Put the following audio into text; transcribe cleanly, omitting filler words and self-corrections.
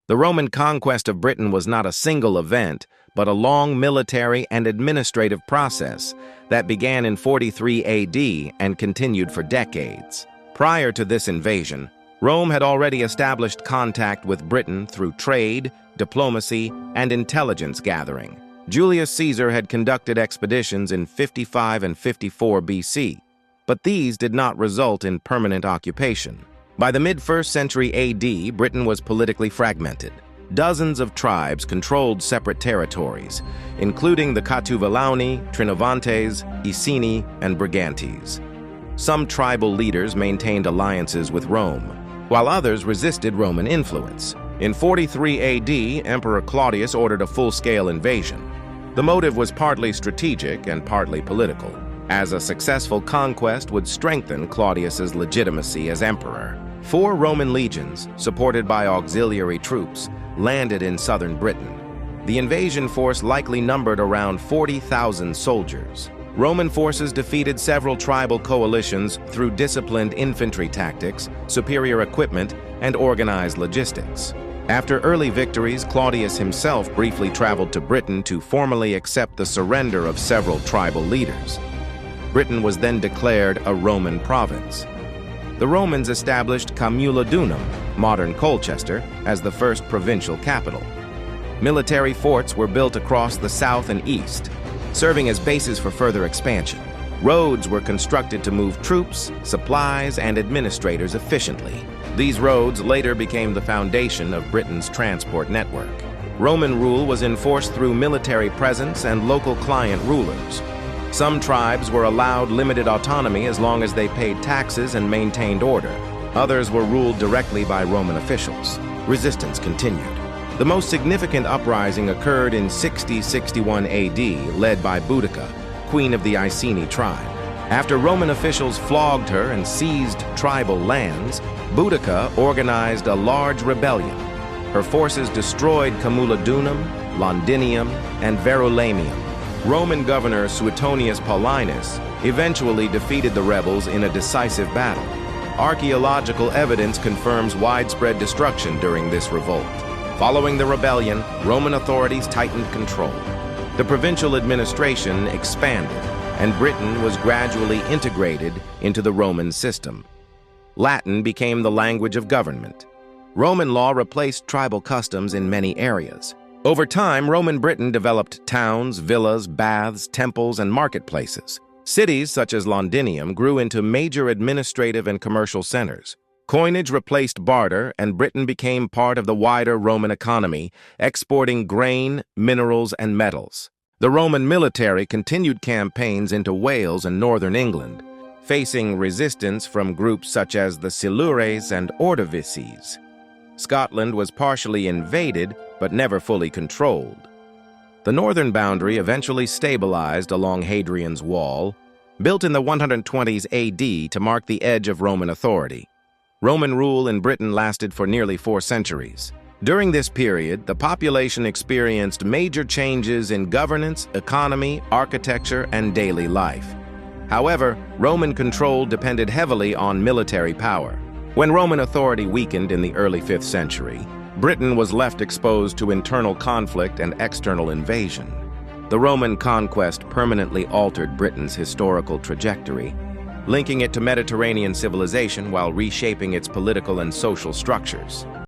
The Roman conquest of Britain was not a single event, but a long military and administrative process that began in 43 AD and continued for decades. Prior to this invasion, Rome had already established contact with Britain through trade, diplomacy, and intelligence gathering. Julius Caesar had conducted expeditions in 55 and 54 BC, but these did not result in permanent occupation. By the mid-1st century AD, Britain was politically fragmented. Dozens of tribes controlled separate territories, including the Catuvalauni, Trinovantes, Iceni, and Brigantes. Some tribal leaders maintained alliances with Rome, while others resisted Roman influence. In 43 AD, Emperor Claudius ordered a full-scale invasion. The motive was partly strategic and partly political, as a successful conquest would strengthen Claudius's legitimacy as emperor. 4 Roman legions, supported by auxiliary troops, landed in southern Britain. The invasion force likely numbered around 40,000 soldiers. Roman forces defeated several tribal coalitions through disciplined infantry tactics, superior equipment, and organized logistics. After early victories, Claudius himself briefly traveled to Britain to formally accept the surrender of several tribal leaders. Britain was then declared a Roman province. The Romans established Camulodunum, modern Colchester, as the first provincial capital. Military forts were built across the south and east, serving as bases for further expansion. Roads were constructed to move troops, supplies, and administrators efficiently. These roads later became the foundation of Britain's transport network. Roman rule was enforced through military presence and local client rulers. Some tribes were allowed limited autonomy as long as they paid taxes and maintained order. Others were ruled directly by Roman officials. Resistance continued. The most significant uprising occurred in 60-61 AD, led by Boudica, queen of the Iceni tribe. After Roman officials flogged her and seized tribal lands, Boudica organized a large rebellion. Her forces destroyed Camulodunum, Londinium, and Verulamium. Roman governor Suetonius Paulinus eventually defeated the rebels in a decisive battle. Archaeological evidence confirms widespread destruction during this revolt. Following the rebellion, Roman authorities tightened control. The provincial administration expanded, and Britain was gradually integrated into the Roman system. Latin became the language of government. Roman law replaced tribal customs in many areas. Over time, Roman Britain developed towns, villas, baths, temples, and marketplaces. Cities such as Londinium grew into major administrative and commercial centers. Coinage replaced barter, and Britain became part of the wider Roman economy, exporting grain, minerals, and metals. The Roman military continued campaigns into Wales and northern England, facing resistance from groups such as the Silures and Ordovices. Scotland was partially invaded, but never fully controlled. The northern boundary eventually stabilized along Hadrian's Wall, built in the 120s AD to mark the edge of Roman authority. Roman rule in Britain lasted for nearly 4 centuries. During this period, the population experienced major changes in governance, economy, architecture, and daily life. However, Roman control depended heavily on military power. When Roman authority weakened in the early 5th century, Britain was left exposed to internal conflict and external invasion. The Roman conquest permanently altered Britain's historical trajectory, linking it to Mediterranean civilization while reshaping its political and social structures.